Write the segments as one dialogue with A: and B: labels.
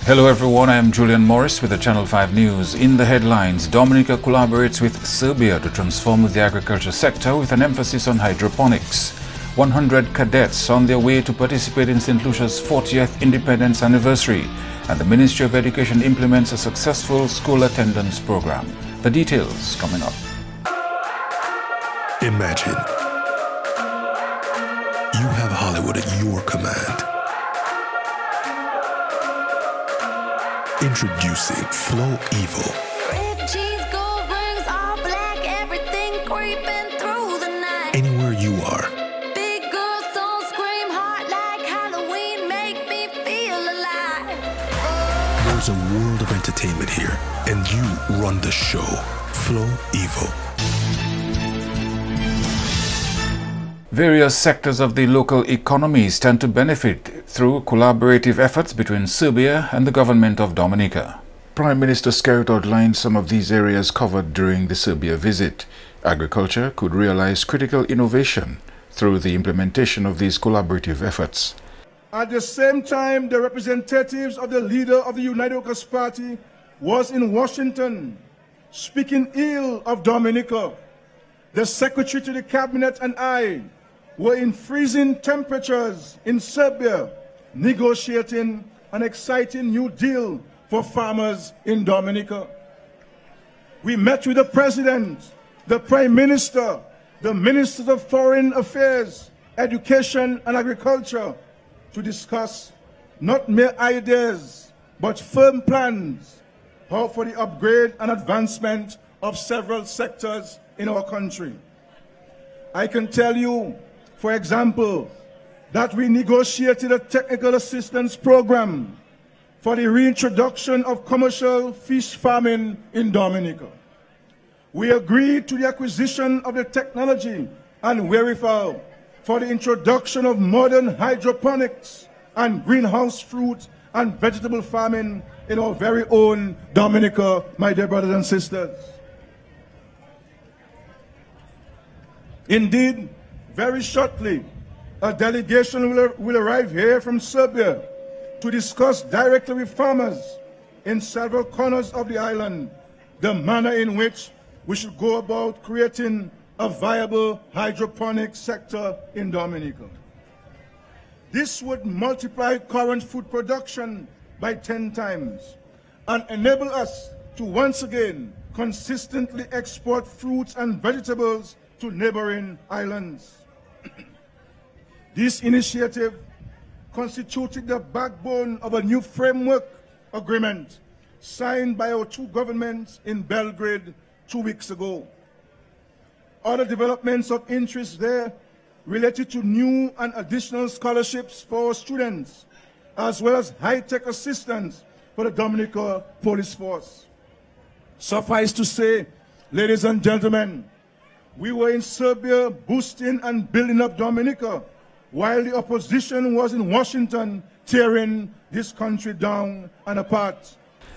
A: Hello everyone, I am Julian Morris with the Channel 5 News. In the headlines, Dominica collaborates with Serbia to transform the agriculture sector with an emphasis on hydroponics. 100 cadets on their way to participate in St. Lucia's 40th independence anniversary, and the Ministry of Education implements a successful school attendance program. The details coming up.
B: Imagine you have Hollywood at your command. Introducing Flow Evil.
C: Red cheese, gold rings, all black, everything creeping through the night.
B: Anywhere you are.
C: Big girls don't scream hard like Halloween, make me feel alive.
B: There's a world of entertainment here, and you run the show. Flow Evil.
A: Various sectors of the local economy stand to benefit through collaborative efforts between Serbia and the government of Dominica. Prime Minister Skerrit outlined some of these areas covered during the Serbia visit. Agriculture could realize critical innovation through the implementation of these collaborative efforts.
D: At the same time, the representatives of the leader of the United Workers' Party was in Washington, speaking ill of Dominica. The Secretary to the Cabinet and I were in freezing temperatures in Serbia, negotiating an exciting new deal for farmers in Dominica. We met with the President, the Prime Minister, the Ministers of Foreign Affairs, Education and Agriculture to discuss not mere ideas, but firm plans for the upgrade and advancement of several sectors in our country. I can tell you, for example, that we negotiated a technical assistance program for the reintroduction of commercial fish farming in Dominica. We agreed to the acquisition of the technology and wherewithal for the introduction of modern hydroponics and greenhouse fruit and vegetable farming in our very own Dominica, my dear brothers and sisters. Indeed, very shortly, a delegation will arrive here from Serbia to discuss directly with farmers in several corners of the island the manner in which we should go about creating a viable hydroponic sector in Dominica. This would multiply current food production by 10 times and enable us to once again consistently export fruits and vegetables to neighboring islands. This initiative constituted the backbone of a new framework agreement signed by our two governments in Belgrade 2 weeks ago. Other developments of interest there related to new and additional scholarships for our students, as well as high-tech assistance for the Dominica Police Force. Suffice to say, ladies and gentlemen, we were in Serbia boosting and building up Dominica, while the opposition was in Washington tearing this country down and apart.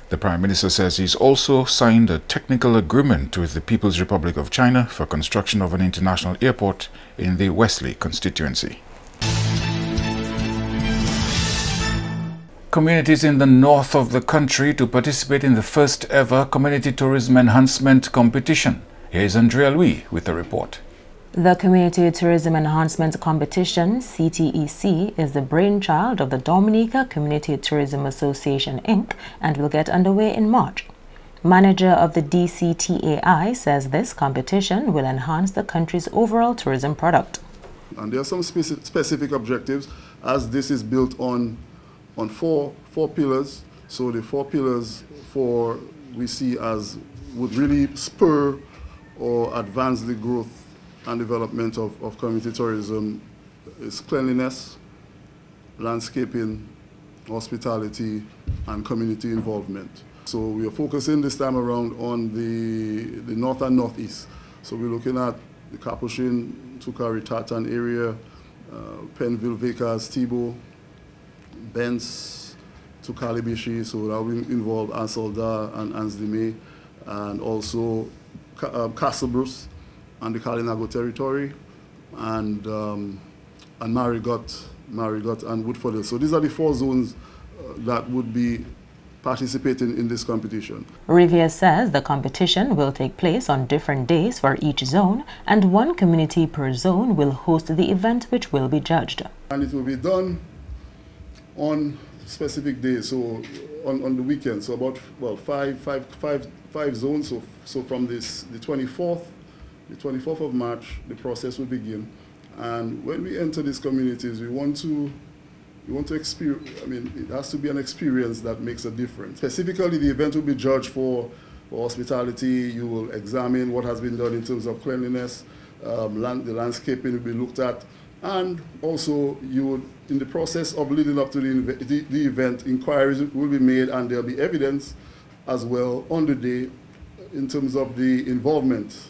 A: The Prime Minister says he's also signed a technical agreement with the People's Republic of China for construction of an international airport in the Wesley constituency. Communities in the north of the country to participate in the first ever Community Tourism Enhancement Competition. Here is Andrea Louis with the report.
E: The Community Tourism Enhancement Competition, CTEC, is the brainchild of the Dominica Community Tourism Association, Inc., and will get underway in March. Manager of the DCTAI says this competition will enhance the country's overall tourism product.
F: And there are some specific objectives, as this is built on four pillars. So the 4 pillars we see as would really spur or advance the growth and development of community tourism is cleanliness, landscaping, hospitality, and community involvement. So we are focusing this time around on the north and northeast. So we're looking at the Capuchin, Tukari, Tartan area, Penville, Vickers, Thibault, Benz, Tukali-Bishi, so that will involve Ansalda and Ansdime, and also Castle Bruce and the Cali Naga territory, and Marigot and Woodford Hill. So these are the 4 zones that would be participating in this competition.
E: Riviere says the competition will take place on different days for each zone, and one community per zone will host the event, which will be judged.
F: And it will be done on specific days, so on the weekend. So about five zones. So from the 24th of March, the process will begin. And when we enter these communities, we want to experience, I mean, it has to be an experience that makes a difference. Specifically, the event will be judged for hospitality. You will examine what has been done in terms of cleanliness, the landscaping will be looked at, and also you would, in the process of leading up to the event, inquiries will be made, and there will be evidence as well on the day in terms of the involvement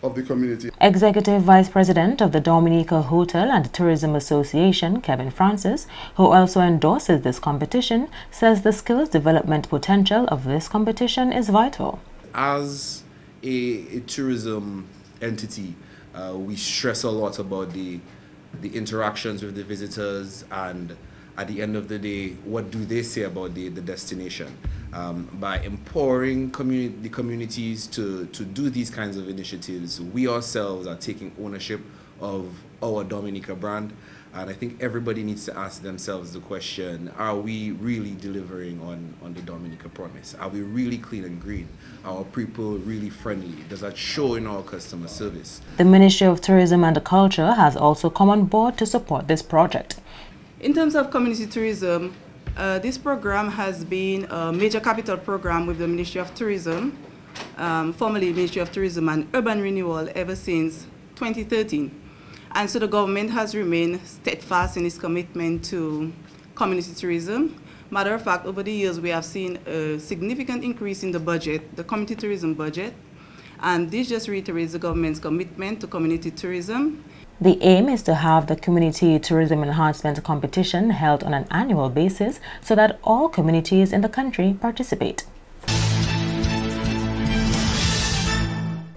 F: of the community.
E: Executive Vice President of the Dominica Hotel and Tourism Association, Kevin Francis, who also endorses this competition, says the skills development potential of this competition is vital.
G: As a tourism entity, we stress a lot about the interactions with the visitors, and at the end of the day, what do they say about the destination? By empowering the communities to do these kinds of initiatives, we ourselves are taking ownership of our Dominica brand, and I think everybody needs to ask themselves the question, are we really delivering on the Dominica promise? Are we really clean and green? Are our people really friendly? Does that show in our customer service?
E: The Ministry of Tourism and Culture has also come on board to support this project.
H: In terms of community tourism, this program has been a major capital program with the Ministry of Tourism, formerly Ministry of Tourism and Urban Renewal, ever since 2013. And so the government has remained steadfast in its commitment to community tourism. Matter of fact, over the years, we have seen a significant increase in the budget, the community tourism budget, and this just reiterates the government's commitment to community tourism.
E: The aim is to have the Community Tourism Enhancement Competition held on an annual basis so that all communities in the country participate.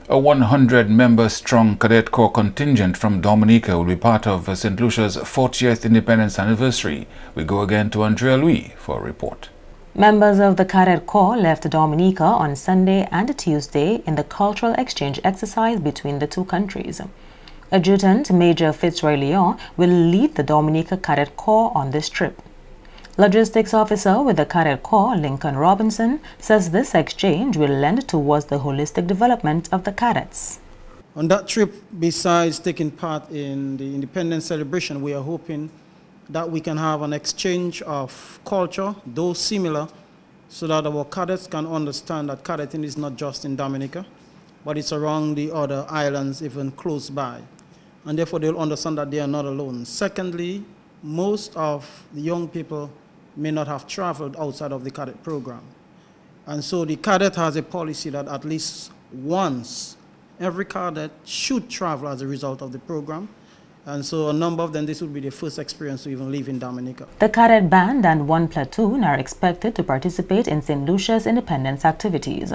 A: A 100-member-strong Cadet Corps contingent from Dominica will be part of St. Lucia's 40th independence anniversary. We go again to Andrea Louis for a report.
E: Members of the Cadet Corps left Dominica on Sunday and Tuesday in the cultural exchange exercise between the two countries. Adjutant Major Fitzroy Leon will lead the Dominica Cadet Corps on this trip. Logistics Officer with the Cadet Corps, Lincoln Robinson, says this exchange will lend towards the holistic development of the cadets.
I: On that trip, besides taking part in the independence celebration, we are hoping that we can have an exchange of culture, though similar, so that our cadets can understand that cadetting is not just in Dominica, but it's around the other islands, even close by. And therefore, they'll understand that they are not alone. Secondly, most of the young people may not have traveled outside of the cadet program. And so the cadet has a policy that at least once every cadet should travel as a result of the program. And so a number of them, this will be their first experience to even live in Dominica.
E: The cadet band and one platoon are expected to participate in St. Lucia's independence activities.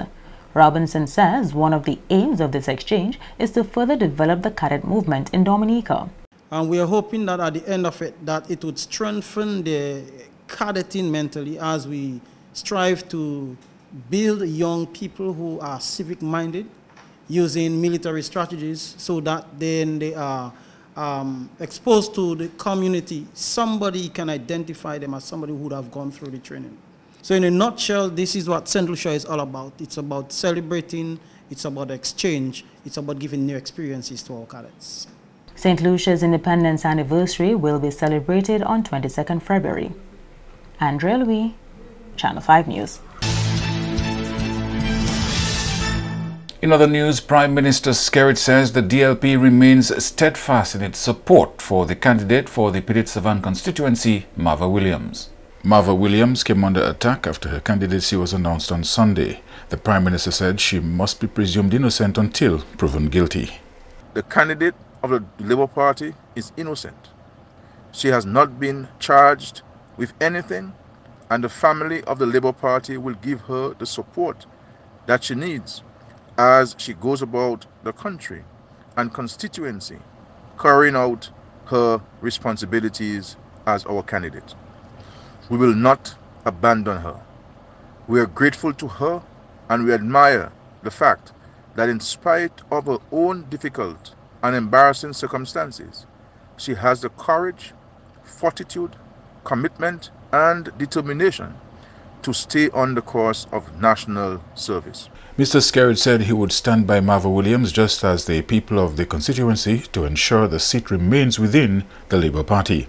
E: Robinson says one of the aims of this exchange is to further develop the cadet movement in Dominica.
I: And we are hoping that at the end of it, that it would strengthen the cadetting mentally as we strive to build young people who are civic-minded using military strategies so that then they are exposed to the community. Somebody can identify them as somebody who would have gone through the training. So in a nutshell, this is what St. Lucia is all about. It's about celebrating, it's about exchange, it's about giving new experiences to our cadets.
E: St. Lucia's independence anniversary will be celebrated on 22nd February. Andrea Louis, Channel 5 News.
A: In other news, Prime Minister Skerrit says the DLP remains steadfast in its support for the candidate for the Pirit-Savan constituency, Marva Williams. Marva Williams came under attack after her candidacy was announced on Sunday. The Prime Minister said she must be presumed innocent until proven guilty.
J: The candidate of the Labour Party is innocent. She has not been charged with anything, and the family of the Labour Party will give her the support that she needs as she goes about the country and constituency, carrying out her responsibilities as our candidate. We will not abandon her. We are grateful to her and we admire the fact that in spite of her own difficult and embarrassing circumstances, she has the courage, fortitude, commitment, and determination to stay on the course of national service.
A: Mr. Skerritt said he would stand by Marva Williams just as the people of the constituency to ensure the seat remains within the Labour Party.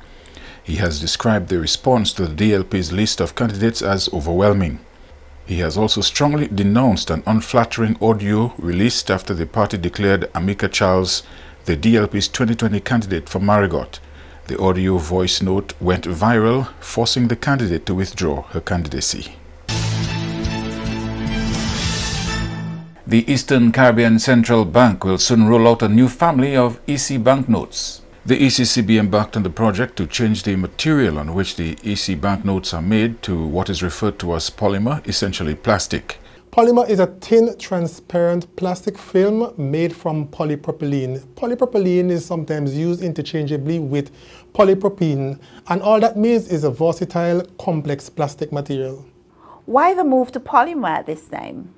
A: He has described the response to the DLP's list of candidates as overwhelming. He has also strongly denounced an unflattering audio released after the party declared Amika Charles the DLP's 2020 candidate for Marigot. The audio voice note went viral, forcing the candidate to withdraw her candidacy. The Eastern Caribbean Central Bank will soon roll out a new family of EC banknotes. The ECCB embarked on the project to change the material on which the EC banknotes are made to what is referred to as polymer, essentially plastic.
K: Polymer is a thin, transparent plastic film made from polypropylene. Polypropylene is sometimes used interchangeably with polypropylene, and all that means is a versatile, complex plastic material.
L: Why the move to polymer at this time?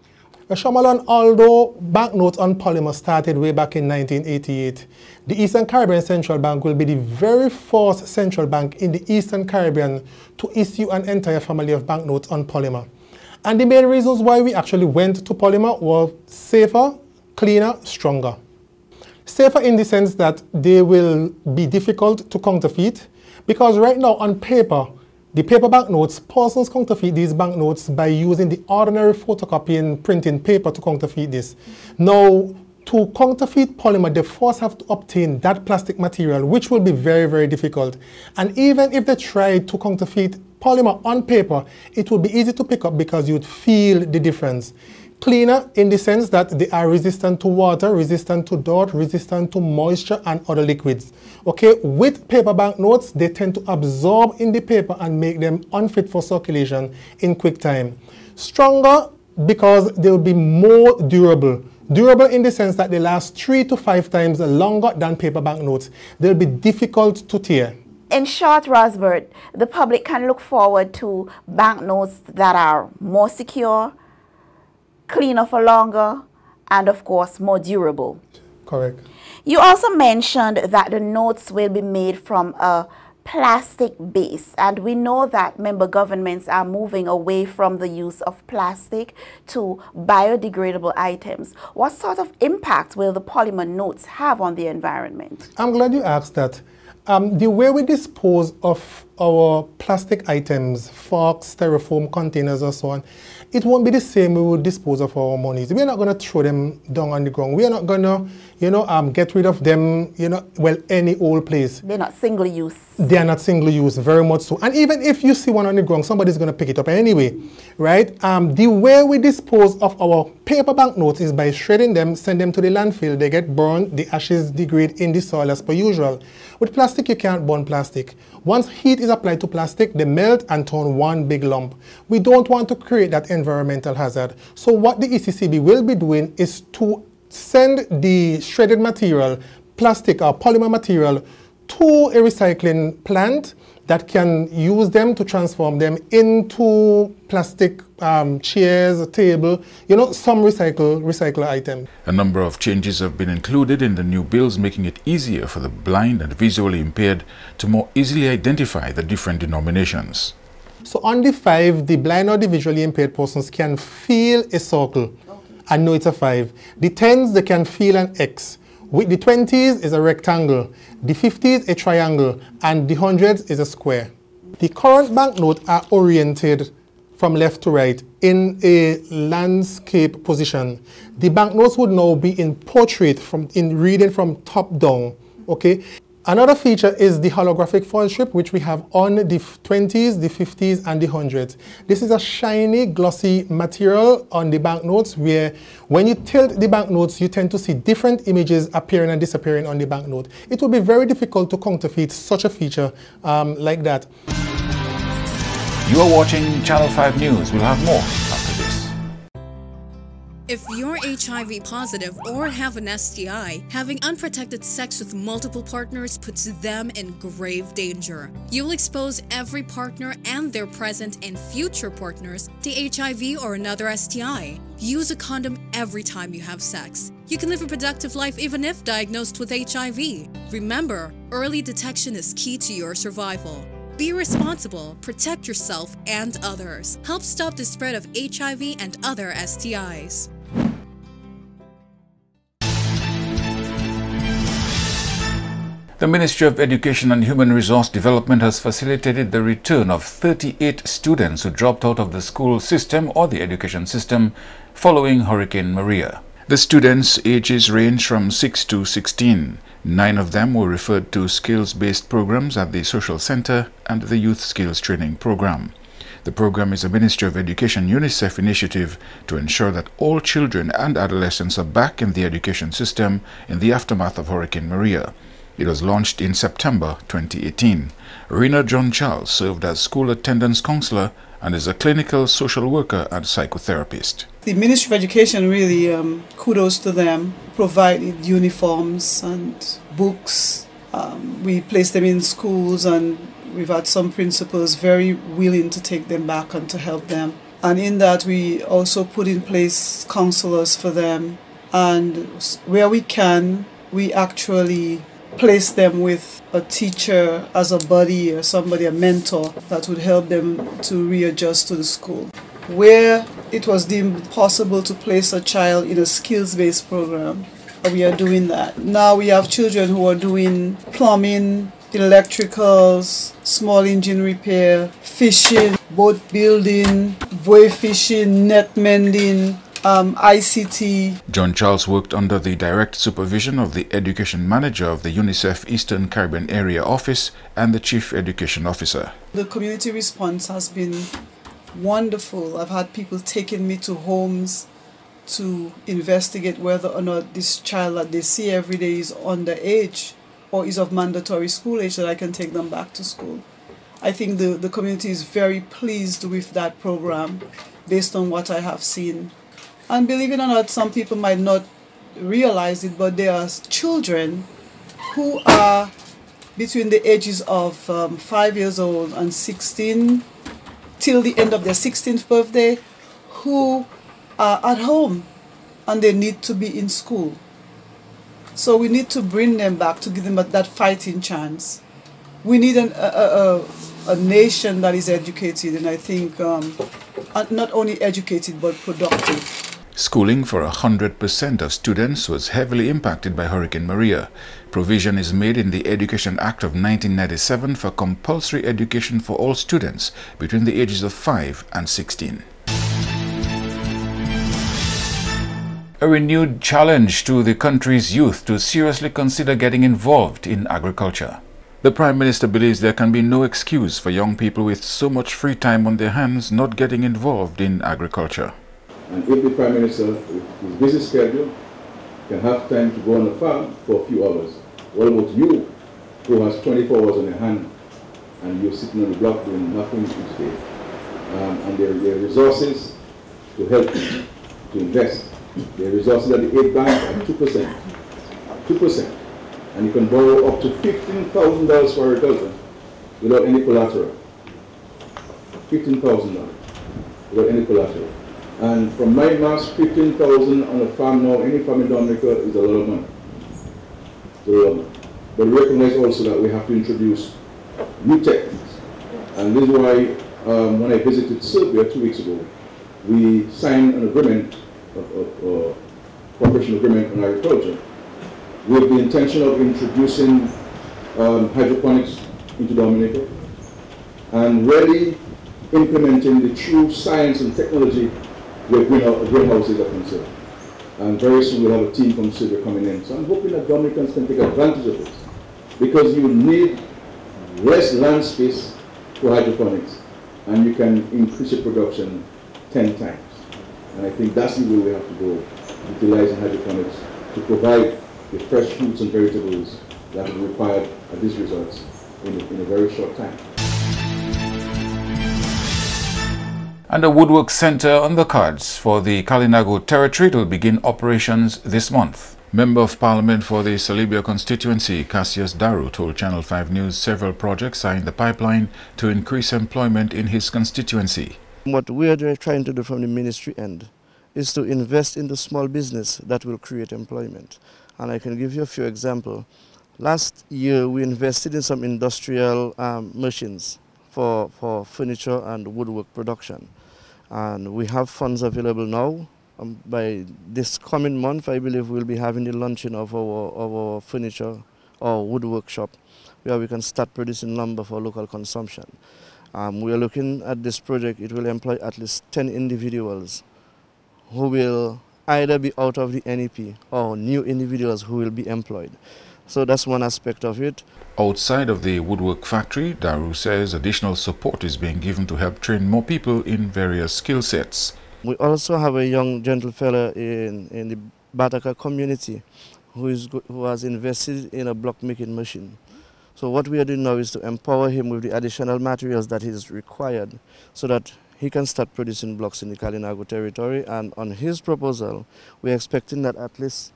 K: Shamalan, although banknotes on polymer started way back in 1988, the Eastern Caribbean Central Bank will be the very first central bank in the Eastern Caribbean to issue an entire family of banknotes on polymer. And the main reasons why we actually went to polymer were safer, cleaner, stronger. Safer in the sense that they will be difficult to counterfeit, because right now on paper, the paper banknotes, persons counterfeit these banknotes by using the ordinary photocopying printing paper to counterfeit this. Now, to counterfeit polymer, they first have to obtain that plastic material, which will be very, very difficult. And even if they try to counterfeit polymer on paper, it will be easy to pick up because you'd feel the difference. Cleaner in the sense that they are resistant to water, resistant to dirt, resistant to moisture and other liquids. Okay, with paper banknotes, they tend to absorb in the paper and make them unfit for circulation in quick time. Stronger because they will be more durable. Durable in the sense that they last 3 to 5 times longer than paper banknotes. They'll be difficult to tear.
L: In short, Rosbert, the public can look forward to banknotes that are more secure, cleaner for longer, and of course more durable.
K: Correct.
L: You also mentioned that the notes will be made from a plastic base, and we know that member governments are moving away from the use of plastic to biodegradable items. What sort of impact will the polymer notes have on the environment?
K: I'm glad you asked that. The way we dispose of our plastic items, forks, styrofoam containers or so on, it won't be the same we would dispose of our monies. We're not going to throw them down on the ground. We're not going to, get rid of them, any old place.
L: They're not single use.
K: They're not single use, very much so. And even if you see one on the ground, somebody's going to pick it up anyway, right? The way we dispose of our paper banknotes is by shredding them, send them to the landfill. They get burned, the ashes degrade in the soil as per usual. With plastic, you can't burn plastic. Once heat is applied to plastic, they melt and turn one big lump. We don't want to create that environmental hazard. So what the ECCB will be doing is to send the shredded material, plastic or polymer material, to a recycling plant that can use them to transform them into plastic chairs, table, some recycle item.
A: A number of changes have been included in the new bills, making it easier for the blind and visually impaired to more easily identify the different denominations.
K: So on the 5, the blind or the visually impaired persons can feel a circle and know it's a 5. The 10s, they can feel an X. With the 20s is a rectangle, the 50s a triangle, and the 100s is a square. The current banknotes are oriented from left to right in a landscape position. The banknotes would now be in portrait, in reading from top down. Okay. Another feature is the holographic foil strip, which we have on the 20s, the 50s, and the 100s. This is a shiny, glossy material on the banknotes where when you tilt the banknotes, you tend to see different images appearing and disappearing on the banknote. It will be very difficult to counterfeit such a feature like that.
A: You are watching Channel 5 News. We'll have more after this.
M: If you're HIV positive or have an STI, having unprotected sex with multiple partners puts them in grave danger. You'll expose every partner and their present and future partners to HIV or another STI. Use a condom every time you have sex. You can live a productive life even if diagnosed with HIV. Remember, early detection is key to your survival. Be responsible, protect yourself and others. Help stop the spread of HIV and other STIs.
A: The Ministry of Education and Human Resource Development has facilitated the return of 38 students who dropped out of the school system or the education system following Hurricane Maria. The students' ages range from 6 to 16. 9 of them were referred to skills-based programs at the Social Center and the Youth Skills Training Program. The program is a Ministry of Education UNICEF initiative to ensure that all children and adolescents are back in the education system in the aftermath of Hurricane Maria. It was launched in September 2018. Rena John Charles served as school attendance counselor and is a clinical social worker and psychotherapist.
N: The Ministry of Education really, kudos to them, provided uniforms and books. We placed them in schools and we've had some principals very willing to take them back and to help them. And in that we also put in place counselors for them. And where we can, we actually place them with a teacher as a buddy or somebody, a mentor that would help them to readjust to the school. Where it was deemed possible to place a child in a skills-based program, we are doing that. Now we have children who are doing plumbing, electricals, small engine repair, fishing, boat building, buoy fishing, net mending, ICT.
A: John Charles worked under the direct supervision of the Education Manager of the UNICEF Eastern Caribbean Area Office and the Chief Education Officer.
N: The community response has been wonderful. I've had people taking me to homes to investigate whether or not this child that they see every day is underage or is of mandatory school age, that I can take them back to school. I think the community is very pleased with that program based on what I have seen. And believe it or not, some people might not realize it, but there are children who are between the ages of 5 years old and 16 till the end of their 16th birthday who are at home and they need to be in school. So we need to bring them back to give them that fighting chance. We need a nation that is educated, and I think not only educated but productive.
A: Schooling for 100% of students was heavily impacted by Hurricane Maria. Provision is made in the Education Act of 1997 for compulsory education for all students between the ages of 5 and 16. A renewed challenge to the country's youth to seriously consider getting involved in agriculture. The Prime Minister believes there can be no excuse for young people with so much free time on their hands not getting involved in agriculture.
O: And if the Prime Minister, with his busy schedule, can have time to go on a farm for a few hours, what about you, who has 24 hours on your hand and you're sitting on the block doing nothing each day? And there are resources to help you, to invest. There are resources at the aid bank at 2%. 2%. And you can borrow up to $15,000 for agriculture without any collateral. $15,000 without any collateral. And from my maths, $15,000 on a farm now, any farm in Dominica is a lot of money. It's a lot of money. But we recognize also that we have to introduce new techniques. And this is why when I visited Serbia 2 weeks ago, we signed an agreement, a cooperation agreement on agriculture, with the intention of introducing hydroponics into Dominica and really implementing the true science and technology where greenhouses are concerned. And very soon we'll have a team from Serbia coming in. So I'm hoping that Dominicans can take advantage of this, because you need less land space for hydroponics and you can increase your production 10 times. And I think that's the way we have to go, utilizing hydroponics to provide the fresh fruits and vegetables that are required at these resorts in a very short time.
A: And a woodwork center on the cards for the Cali Naga territory will begin operations this month. Member of Parliament for the Serbia constituency, Cassius Daru, told Channel 5 News several projects are in the pipeline to increase employment in his constituency.
P: What we are trying to do from the ministry end is to invest in the small business that will create employment. And I can give you a few examples. Last year we invested in some industrial machines for furniture and woodwork production. And we have funds available now. By this coming month, I believe we'll be having the launching of our furniture or woodwork shop, where we can start producing lumber for local consumption. We are looking at this project. It will employ at least 10 individuals who will either be out of the NEP or new individuals who will be employed. So that's one aspect of it.
A: Outside of the woodwork factory, Daru says additional support is being given to help train more people in various skill sets.
P: We also have a young gentle fella in the Bataka community who has invested in a block making machine. So what we are doing now is to empower him with the additional materials that is required so that he can start producing blocks in the Cali Naga territory. And on his proposal, we're expecting that at least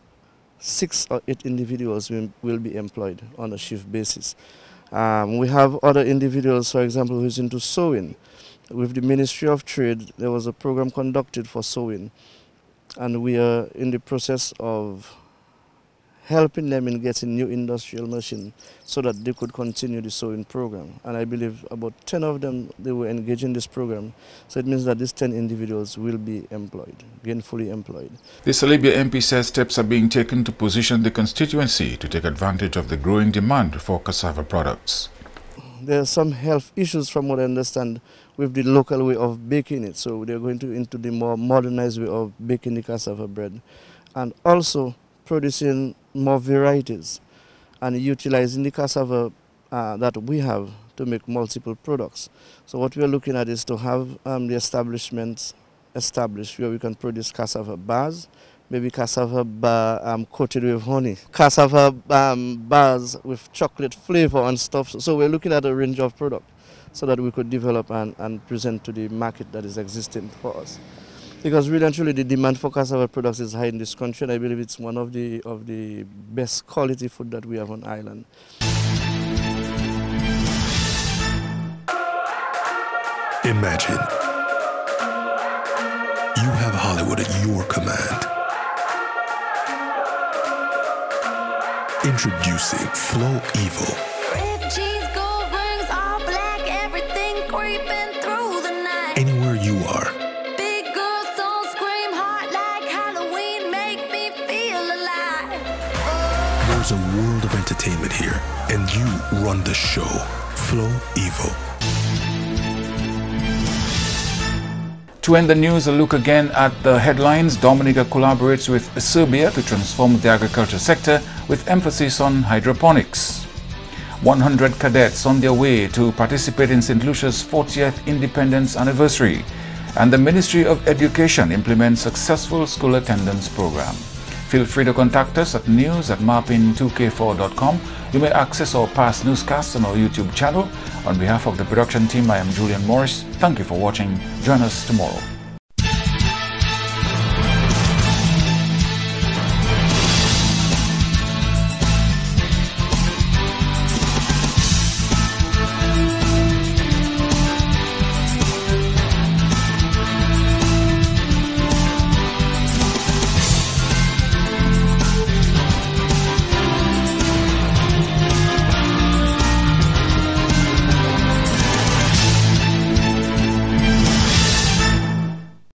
P: 6 or 8 individuals will be employed on a shift basis. We have other individuals, for example, who's into sewing. With the Ministry of Trade, there was a program conducted for sewing, and we are in the process of helping them in getting new industrial machines so that they could continue the sewing program. And I believe about 10 of them, they were engaged in this program. So it means that these 10 individuals will be employed, gainfully employed.
A: The Serbia MP says steps are being taken to position the constituency to take advantage of the growing demand for cassava products.
P: There are some health issues, from what I understand, with the local way of baking it. So they're going into the more modernized way of baking the cassava bread. And also producing more varieties and utilizing the cassava that we have to make multiple products. So what we are looking at is to have the establishments established where we can produce cassava bars, maybe cassava bar coated with honey, cassava bars with chocolate flavor and stuff. So we're looking at a range of products so that we could develop and present to the market that is existing for us. Because really and truly the demand for cassava products is high in this country, and I believe it's one of the best quality food that we have on island.
B: Imagine you have Hollywood at your command. Introducing Flow Evil.
C: Red cheese, gold rings, all black, everything creeping through the night.
B: Anywhere you are.
C: Big girls don't scream hard like Halloween, make me feel alive.
B: There's a world of entertainment here, and you run the show. Flow Evil.
A: To end the news, a look again at the headlines. Dominica collaborates with Serbia to transform the agriculture sector with emphasis on hydroponics. 100 cadets on their way to participate in St. Lucia's 40th independence anniversary. And the Ministry of Education implements successful school attendance program. Feel free to contact us at news@marpin2k4.com. You may access our past newscasts on our YouTube channel. On behalf of the production team, I am Julian Morris. Thank you for watching. Join us tomorrow.